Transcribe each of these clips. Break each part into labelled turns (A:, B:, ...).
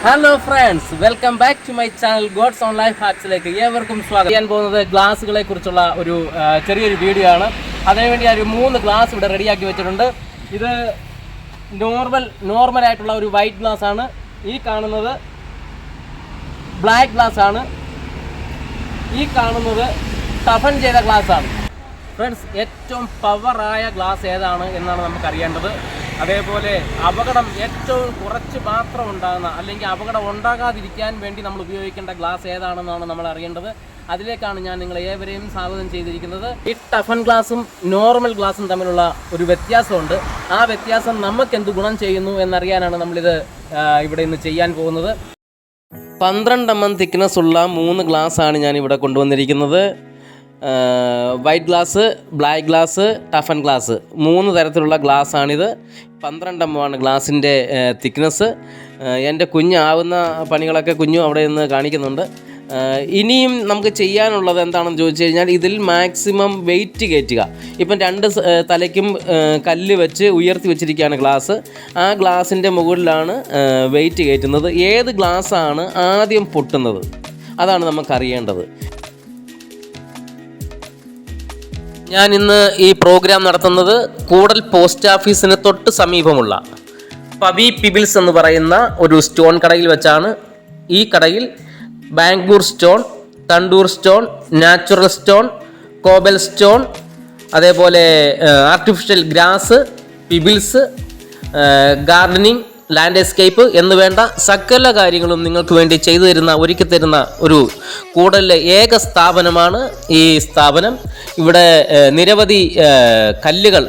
A: Hello friends, welcome back to my channel God's on life ഹാക്സിലേക്ക് ഏവർക്കും സ്വാഗതം. ചെയ്യാൻ പോകുന്നത് ഗ്ലാസുകളെ കുറിച്ചുള്ള ഒരു ചെറിയൊരു വീഡിയോ ആണ്. അതിനുവേണ്ടി ഒരു 3 ഗ്ലാസ് ഇവിടെ റെഡിയാക്കി വെച്ചിട്ടുണ്ട്. ഇത് നോർമൽ ആയിട്ടുള്ള ഒരു വൈറ്റ് ഗ്ലാസ് ആണ്. ഈ കാണുന്നത് ബ്ലാക്ക് ഗ്ലാസ് ആണ്. ഈ കാണുന്നത് ടഫൻ ചെയ്ത ഗ്ലാസ് ആണ്. ഫ്രണ്ട്സ്, ഏറ്റവും പവറായ ഗ്ലാസ് ഏതാണ് എന്നാണ് നമുക്ക് അറിയേണ്ടത്. അതേപോലെ അപകടം ഏറ്റവും കുറച്ച് മാത്രം ഉണ്ടാകുന്ന, അല്ലെങ്കിൽ അപകടം ഉണ്ടാകാതിരിക്കാൻ വേണ്ടി നമ്മൾ ഉപയോഗിക്കേണ്ട ഗ്ലാസ് ഏതാണെന്നാണ് നമ്മൾ അറിയേണ്ടത്. അതിലേക്കാണ് ഞാൻ നിങ്ങളെ ഏവരെയും സ്വാഗതം ചെയ്തിരിക്കുന്നത്. ഈ ടഫൻ ഗ്ലാസും നോർമൽ ഗ്ലാസും തമ്മിലുള്ള ഒരു വ്യത്യാസമുണ്ട്. ആ വ്യത്യാസം നമുക്ക് എന്ത് ഗുണം ചെയ്യുന്നു എന്നറിയാനാണ് നമ്മളിത് ഇവിടെ ഇന്ന് ചെയ്യാൻ പോകുന്നത്. 12 mm തിക്നെസ് ഉള്ള 3 ഗ്ലാസ്സാണ് ഞാൻ ഇവിടെ കൊണ്ടുവന്നിരിക്കുന്നത്. White glass, black glass, toughen glass, 3 തരത്തിലുള്ള ഗ്ലാസ്സാണിത്. 12 mm ആണ് ഗ്ലാസിൻ്റെ തിക്നെസ്. എൻ്റെ കുഞ്ഞാവുന്ന പണികളൊക്കെ കുഞ്ഞും അവിടെ നിന്ന് കാണിക്കുന്നുണ്ട്. ഇനിയും നമുക്ക് ചെയ്യാനുള്ളത് എന്താണെന്ന് ചോദിച്ചു കഴിഞ്ഞാൽ, ഇതിൽ മാക്സിമം വെയിറ്റ് കയറ്റുക. ഇപ്പം 2 തലയ്ക്കും കല്ല് വെച്ച് ഉയർത്തി വെച്ചിരിക്കുകയാണ് ഗ്ലാസ്. ആ ഗ്ലാസിൻ്റെ മുകളിലാണ് വെയിറ്റ് കയറ്റുന്നത്. ഏത് ഗ്ലാസ്സാണ് ആദ്യം പൊട്ടുന്നത് അതാണ് നമുക്കറിയേണ്ടത്. ഞാൻ ഇന്ന് ഈ പ്രോഗ്രാം നടത്തുന്നത് കൂടൽ പോസ്റ്റ് ഓഫീസിന് തൊട്ട് സമീപമുള്ള പബി പിബിൾസ് എന്ന് പറയുന്ന ഒരു സ്റ്റോൺ കടയിൽ വെച്ചാണ്. ഈ കടയിൽ Bangalore stone, Tandur stone, natural stone, cobble stone, അതേപോലെ artificial grass, pebbles, gardening, landscape എന്ന് വേണ്ട സകല കാര്യങ്ങളും നിങ്ങൾക്ക് വേണ്ടി ചെയ്തു തരുന്ന, ഒരുക്കി തരുന്ന ഒരു കൂടലിലെ ഏക സ്ഥാപനമാണ് ഈ സ്ഥാപനം. ഇവിടെ നിരവധി കല്ലുകൾ,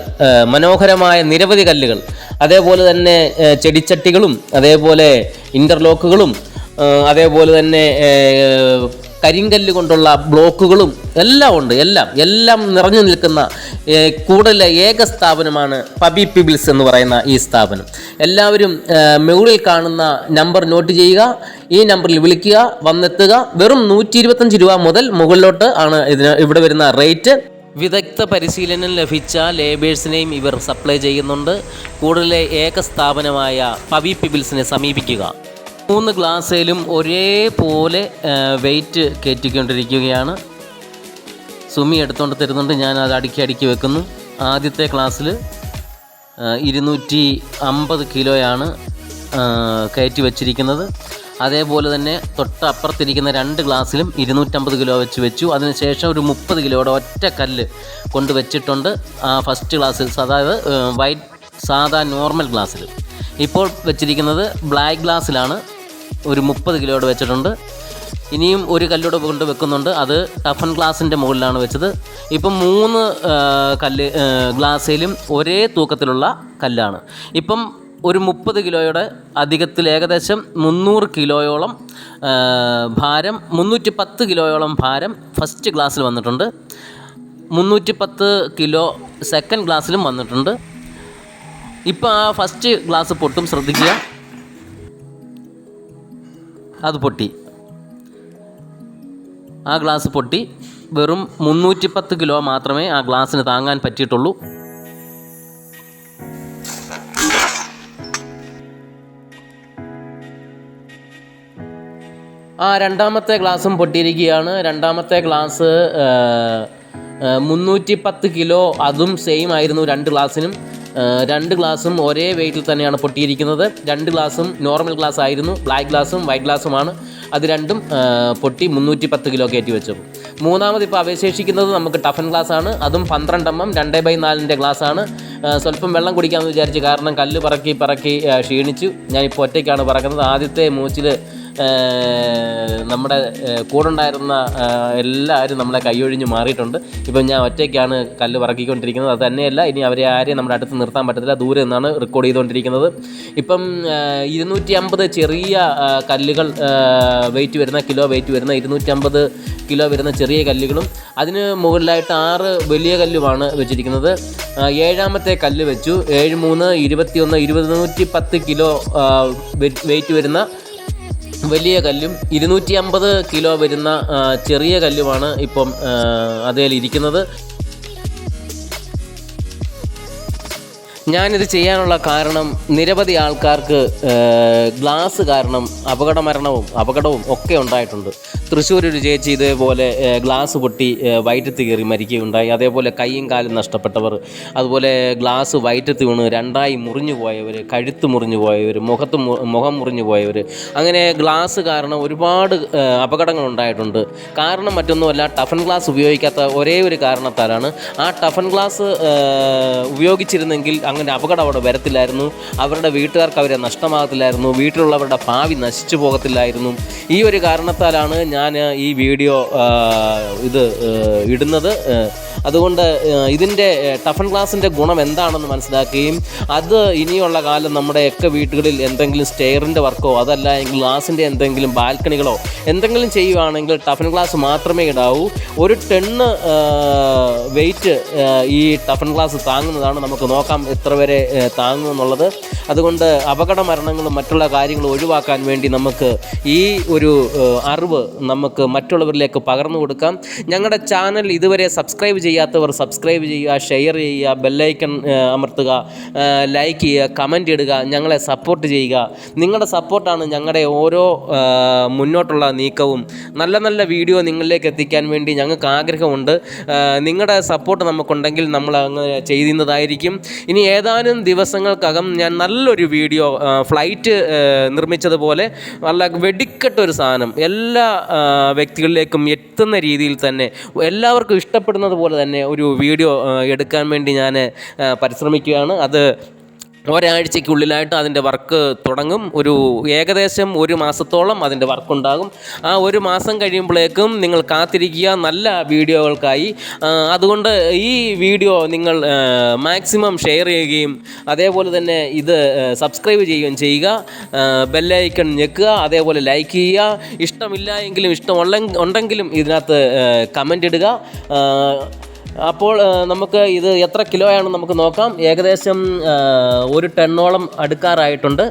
A: മനോഹരമായ നിരവധി കല്ലുകൾ, അതേപോലെ തന്നെ ചെടിച്ചട്ടികളും, അതേപോലെ ഇൻ്റർലോക്കുകളും, അതേപോലെ തന്നെ കരിങ്കല്ല് കൊണ്ടുള്ള ബ്ലോക്കുകളും എല്ലാം ഉണ്ട്. എല്ലാം നിറഞ്ഞു നിൽക്കുന്ന കൂടുതലെ ഏക സ്ഥാപനമാണ് പബി പിബിൾസ് എന്ന് പറയുന്ന ഈ സ്ഥാപനം. എല്ലാവരും മുകളിൽ കാണുന്ന നമ്പർ നോട്ട് ചെയ്യുക. ഈ നമ്പറിൽ വിളിക്കുക, വന്നെത്തുക. വെറും 125 രൂപ മുതൽ മുകളിലോട്ട് ആണ് ഇവിടെ വരുന്ന റേറ്റ്. വിദഗ്ധ പരിശീലനം ലഭിച്ച ലേബേഴ്സിനെയും ഇവർ സപ്ലൈ ചെയ്യുന്നുണ്ട്. കൂടുതലെ ഏക സ്ഥാപനമായ പബി പിബിൾസിനെ സമീപിക്കുക. 3 ഗ്ലാസ്സിലും ഒരേപോലെ വെയിറ്റ് കയറ്റിക്കൊണ്ടിരിക്കുകയാണ്. സുമി എടുത്തുകൊണ്ട് തരുന്നുണ്ട്. ഞാൻ അത് അടുക്കി വെക്കുന്നു. ആദ്യത്തെ ക്ലാസ്സിൽ 250 കിലോയാണ് കയറ്റി വച്ചിരിക്കുന്നത്. അതേപോലെ തന്നെ തൊട്ടപ്പുറത്തിരിക്കുന്ന 2 ഗ്ലാസ്സിലും 250 കിലോ വെച്ചു. അതിനുശേഷം ഒരു 30 കിലോയുടെ ഒറ്റ കല്ല് കൊണ്ടുവച്ചിട്ടുണ്ട് ഫസ്റ്റ് ക്ലാസ്സിൽ, അതായത് സാധാ നോർമൽ ഗ്ലാസ്സിൽ. ഇപ്പോൾ വെച്ചിരിക്കുന്നത് ബ്ലാക്ക് ഗ്ലാസ്സിലാണ്. ഒരു 30 കിലോയുടെ വെച്ചിട്ടുണ്ട്. ഇനിയും ഒരു കല്ലൂടെ കൊണ്ട് വെക്കുന്നുണ്ട്. അത് ടഫൻ ഗ്ലാസിൻ്റെ മുകളിലാണ് വെച്ചത്. ഇപ്പം 3 ഗ്ലാസ്സിലും ഒരേ തൂക്കത്തിലുള്ള കല്ലാണ്. ഇപ്പം ഒരു 30 കിലോയുടെ അധികത്തിൽ ഏകദേശം 300 കിലോയോളം ഭാരം, 310 കിലോയോളം ഭാരം ഫസ്റ്റ് ഗ്ലാസ്സിൽ വന്നിട്ടുണ്ട്. 310 കിലോ സെക്കൻഡ് ഗ്ലാസ്സിലും വന്നിട്ടുണ്ട്. ഇപ്പോൾ ആ ഫസ്റ്റ് ഗ്ലാസ് പൊട്ടും, ശ്രദ്ധിക്കുക. അത് പൊട്ടി. ആ ഗ്ലാസ് പൊട്ടി. വെറും 310 കിലോ മാത്രമേ ആ ഗ്ലാസ്സിന് താങ്ങാൻ പറ്റിയിട്ടുള്ളൂ. ആ രണ്ടാമത്തെ ഗ്ലാസും പൊട്ടിയിരിക്കുകയാണ്. രണ്ടാമത്തെ ഗ്ലാസ് 310 കിലോ, അതും സെയിം ആയിരുന്നു 2 ഗ്ലാസ്സിനും. 2 ഗ്ലാസും ഒരേ വെയിറ്റിൽ തന്നെയാണ് പൊട്ടിയിരിക്കുന്നത്. 2 ഗ്ലാസും നോർമൽ ഗ്ലാസ് ആയിരുന്നു. ബ്ലാക്ക് ഗ്ലാസും വൈറ്റ് ഗ്ലാസുമാണ്. അത് രണ്ടും പൊട്ടി 310 കിലോ കയറ്റി വെച്ചു. മൂന്നാമത് ഇപ്പോൾ അവശേഷിക്കുന്നത് നമുക്ക് ടഫൻ ഗ്ലാസ് ആണ്. അതും 12 mm 2/4 ഗ്ലാസ്സാണ്. സ്വല്പം വെള്ളം കുടിക്കാമെന്ന് വിചാരിച്ചു, കാരണം കല്ല് പറക്കി ക്ഷീണിച്ചു. ഞാനിപ്പോൾ ഒറ്റയ്ക്കാണ് പറക്കുന്നത്. ആദ്യത്തെ മൂച്ചിൽ നമ്മുടെ കൂടെ ഉണ്ടായിരുന്ന എല്ലാവരും നമ്മളെ കൈയൊഴിഞ്ഞ് മാറിയിട്ടുണ്ട്. ഇപ്പം ഞാൻ ഒറ്റയ്ക്കാണ് കല്ല് പറക്കിക്കൊണ്ടിരിക്കുന്നത്. അത് തന്നെയല്ല, ഇനി അവരെ ആരെയും നമ്മുടെ അടുത്ത് നിർത്താൻ പറ്റത്തില്ല. ദൂരെ നിന്നാണ് റെക്കോർഡ് ചെയ്തുകൊണ്ടിരിക്കുന്നത്. ഇപ്പം 250 ചെറിയ കല്ലുകൾ വെയിറ്റ് വരുന്ന 250 കിലോ വരുന്ന ചെറിയ കല്ലുകളും, അതിന് മുകളിലായിട്ട് 6 വലിയ കല്ലുമാണ് വെച്ചിരിക്കുന്നത്. 7ാമത്തെ കല്ല് വെച്ചു. 7 3 21 210 കിലോ വെയിറ്റ് വരുന്ന വലിയ കല്ലും 250 കിലോ വരുന്ന ചെറിയ കല്ലുമാണ് ഇപ്പം അതിലിരിക്കുന്നത്. ഞാനിത് ചെയ്യാനുള്ള കാരണം നിരവധി ആൾക്കാർക്ക് ഗ്ലാസ് കാരണം അപകടവും ഒക്കെ ഉണ്ടായിട്ടുണ്ട്. തൃശ്ശൂർ ഒരു ചേച്ചി ഇതേപോലെ ഗ്ലാസ് പൊട്ടി വയറ്റത്ത് കയറി മരിക്കുകയുണ്ടായി. അതേപോലെ കൈയും കാലും നഷ്ടപ്പെട്ടവർ, അതുപോലെ ഗ്ലാസ് വയറ്റത്ത് വീണ് രണ്ടായി മുറിഞ്ഞു പോയവർ, കഴുത്ത് മുറിഞ്ഞു പോയവർ, മുഖം മുറിഞ്ഞു പോയവർ, അങ്ങനെ ഗ്ലാസ് കാരണം ഒരുപാട് അപകടങ്ങൾ ഉണ്ടായിട്ടുണ്ട്. കാരണം മറ്റൊന്നുമല്ല, ടഫൻ ഗ്ലാസ് ഉപയോഗിക്കാത്ത ഒരേ ഒരു കാരണത്താലാണ്. ആ ടഫൻ ഗ്ലാസ് ഉപയോഗിച്ചിരുന്നെങ്കിൽ അങ്ങനെ അപകടം അവിടെ വരത്തില്ലായിരുന്നു. അവരുടെ വീട്ടുകാർക്ക് അവരെ നഷ്ടമാകത്തില്ലായിരുന്നു. വീട്ടിലുള്ളവരുടെ ഭാവി നശിച്ചു പോകത്തില്ലായിരുന്നു. ഈ ഒരു കാരണത്താലാണ് ഞാൻ ഈ വീഡിയോ ഇടുന്നത്. അതുകൊണ്ട് ഇതിൻ്റെ ടഫൻ ഗ്ലാസിൻ്റെ ഗുണം എന്താണെന്ന് മനസ്സിലാക്കുകയും അത് ഇനിയുള്ള കാലം നമ്മുടെയൊക്കെ വീടുകളിൽ എന്തെങ്കിലും സ്റ്റെയറിൻ്റെ വർക്കോ അതല്ല എങ്കിൽ ഗ്ലാസിൻ്റെ എന്തെങ്കിലും ബാൽക്കണികളോ എന്തെങ്കിലും ചെയ്യുകയാണെങ്കിൽ ടഫൻ ഗ്ലാസ് മാത്രമേ ഇടാവൂ. 1 ടണ്ണ് വെയിറ്റ് ഈ ടഫൻ ഗ്ലാസ് താങ്ങുന്നതാണ്. നമുക്ക് നോക്കാം എത്ര വരെ താങ്ങുമെന്നുള്ളത്. അതുകൊണ്ട് അപകട മരണങ്ങളും മറ്റുള്ള കാര്യങ്ങളും ഒഴിവാക്കാൻ വേണ്ടി നമുക്ക് ഈ ഒരു അറിവ് നമുക്ക് മറ്റുള്ളവരിലേക്ക് പകർന്നു കൊടുക്കാം. ഞങ്ങളുടെ ചാനൽ ഇതുവരെ സബ്സ്ക്രൈബ് ചെയ്യാത്തവർ സബ്സ്ക്രൈബ് ചെയ്യുക, ഷെയർ ചെയ്യുക, ബെല്ലൈക്കൺ അമർത്തുക, ലൈക്ക് ചെയ്യുക, കമൻ്റ് ഇടുക, ഞങ്ങളെ സപ്പോർട്ട് ചെയ്യുക. നിങ്ങളുടെ സപ്പോർട്ടാണ് ഞങ്ങളുടെ ഓരോ മുന്നോട്ടുള്ള നീക്കവും. നല്ല നല്ല വീഡിയോ നിങ്ങളിലേക്ക് എത്തിക്കാൻ വേണ്ടി ഞങ്ങൾക്ക് ആഗ്രഹമുണ്ട്. നിങ്ങളുടെ സപ്പോർട്ട് നമുക്കുണ്ടെങ്കിൽ നമ്മൾ അങ്ങ് ചെയ്യുന്നതായിരിക്കും. ഇനി ഏതാനും ദിവസങ്ങൾക്കകം ഞാൻ നല്ലൊരു വീഡിയോ ഫ്ലൈറ്റ് നിർമ്മിച്ചതുപോലെ നല്ല വെടിക്കെട്ടൊരു സാധനം എല്ലാ വ്യക്തികളിലേക്കും എത്തുന്ന രീതിയിൽ തന്നെ എല്ലാവർക്കും ഇഷ്ടപ്പെടുന്നത് പോലെ തന്നെ ഒരു വീഡിയോ എടുക്കാൻ വേണ്ടി ഞാൻ പരിശ്രമിക്കുകയാണ്. അത് ഒരാഴ്ചയ്ക്കുള്ളിലായിട്ട് അതിൻ്റെ വർക്ക് തുടങ്ങും. ഏകദേശം 1 മാസത്തോളം അതിൻ്റെ വർക്കുണ്ടാകും. ആ 1 മാസം കഴിയുമ്പോഴേക്കും നിങ്ങൾ കാത്തിരിക്കുക നല്ല വീഡിയോകൾക്കായി. അതുകൊണ്ട് ഈ വീഡിയോ നിങ്ങൾ മാക്സിമം ഷെയർ ചെയ്യുകയും അതേപോലെ തന്നെ ഇത് സബ്സ്ക്രൈബ് ചെയ്യുകയും ചെയ്യുക. ബെല്ലൈക്കൺ ഞെക്കുക, അതേപോലെ ലൈക്ക് ചെയ്യുക. ഇഷ്ടമില്ല എങ്കിലും ഉണ്ടെങ്കിലും ഇതിനകത്ത് കമൻ്റ് ഇടുക. അപ്പോൾ നമുക്ക് ഇത് എത്ര കിലോയാണെന്ന് നമുക്ക് നോക്കാം. ഏകദേശം 1 ടണ്ണോളം അടുക്കാറായിട്ടുണ്ട്.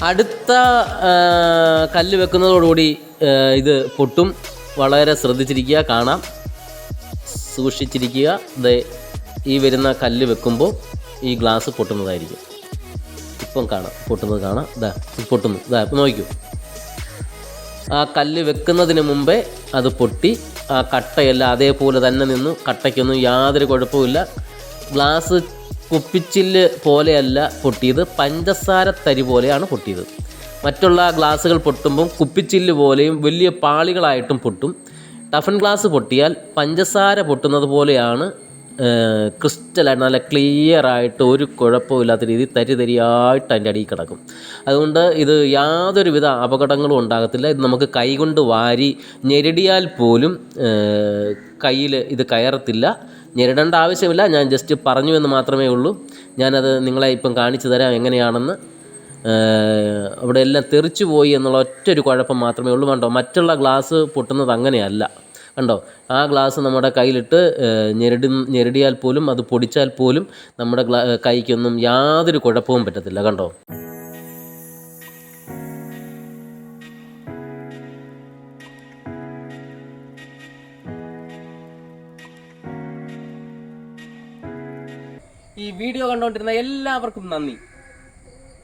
A: അടുത്ത കല്ല് വെക്കുന്നതോടുകൂടി ഇത് പൊട്ടും. വളരെ ശ്രദ്ധിച്ചിരിക്കുക, കാണാം, സൂക്ഷിച്ചിരിക്കുക. ഈ വരുന്ന കല്ല് വെക്കുമ്പോൾ ഈ ഗ്ലാസ് പൊട്ടുന്നതായിരിക്കും. ഇപ്പം കാണാം, പൊട്ടുന്നത് കാണാം. പൊട്ടുന്നു. ഇപ്പം നോക്കൂ, ആ കല്ല് വെക്കുന്നതിന് മുമ്പേ അത് പൊട്ടി. ആ കട്ടയെല്ലാം അതേപോലെ തന്നെ നിന്നു. കട്ടയ്ക്കൊന്നും യാതൊരു കുഴപ്പമില്ല. ഗ്ലാസ് കുപ്പിച്ചില്ല് പോലെയല്ല പൊട്ടിയത്, പഞ്ചസാര തരി പോലെയാണ് പൊട്ടിയത്. മറ്റുള്ള ഗ്ലാസ്സുകൾ പൊട്ടുമ്പം കുപ്പിച്ചില്ല് പോലെയും വലിയ പാളികളായിട്ടും പൊട്ടും. ടഫൻ ഗ്ലാസ് പൊട്ടിയാൽ പഞ്ചസാര പൊട്ടുന്നത് പോലെയാണ് ക്രിസ്റ്റലായിട്ട് നല്ല ക്ലിയറായിട്ട് ഒരു കുഴപ്പമില്ലാത്ത രീതിയിൽ തരിയായിട്ട് അതിൻ്റെ അടിയിൽ കിടക്കും. അതുകൊണ്ട് ഇത് യാതൊരുവിധ അപകടങ്ങളും ഉണ്ടാകത്തില്ല. ഇത് നമുക്ക് കൈകൊണ്ട് വാരി ഞെരടിയാൽ പോലും കയ്യിൽ ഇത് കയറത്തില്ല. ഞെരടേണ്ട ആവശ്യമില്ല. ഞാൻ ജസ്റ്റ് പറഞ്ഞു എന്ന് മാത്രമേ ഉള്ളൂ. ഞാനത് നിങ്ങളെ ഇപ്പം കാണിച്ചു തരാം എങ്ങനെയാണെന്ന്. അവിടെ എല്ലാം തെറിച്ചു പോയി എന്നുള്ള ഒറ്റൊരു കുഴപ്പം മാത്രമേ ഉള്ളൂ. കണ്ടോ, മറ്റുള്ള ഗ്ലാസ് പൊട്ടുന്നത് അങ്ങനെയല്ല. കണ്ടോ, ആ ഗ്ലാസ് നമ്മുടെ കയ്യിലിട്ട് ഞെരടിയാൽ പോലും അത് പൊടിച്ചാൽ പോലും നമ്മുടെ കൈക്കൊന്നും യാതൊരു കുഴപ്പവും പറ്റത്തില്ല. കണ്ടോ. ഈ വീഡിയോ കണ്ടുകൊണ്ടിരുന്ന എല്ലാവർക്കും നന്ദി.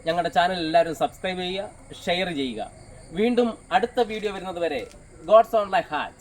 A: ഞങ്ങളുടെ ചാനൽ എല്ലാവരും സബ്സ്ക്രൈബ് ചെയ്യുക, ഷെയർ ചെയ്യുക. വീണ്ടും അടുത്ത വീഡിയോ വരുന്നത് വരെ ഗോഡ്സ് ഓൺ ലൈഫ് ഹാറ്റ്സ്.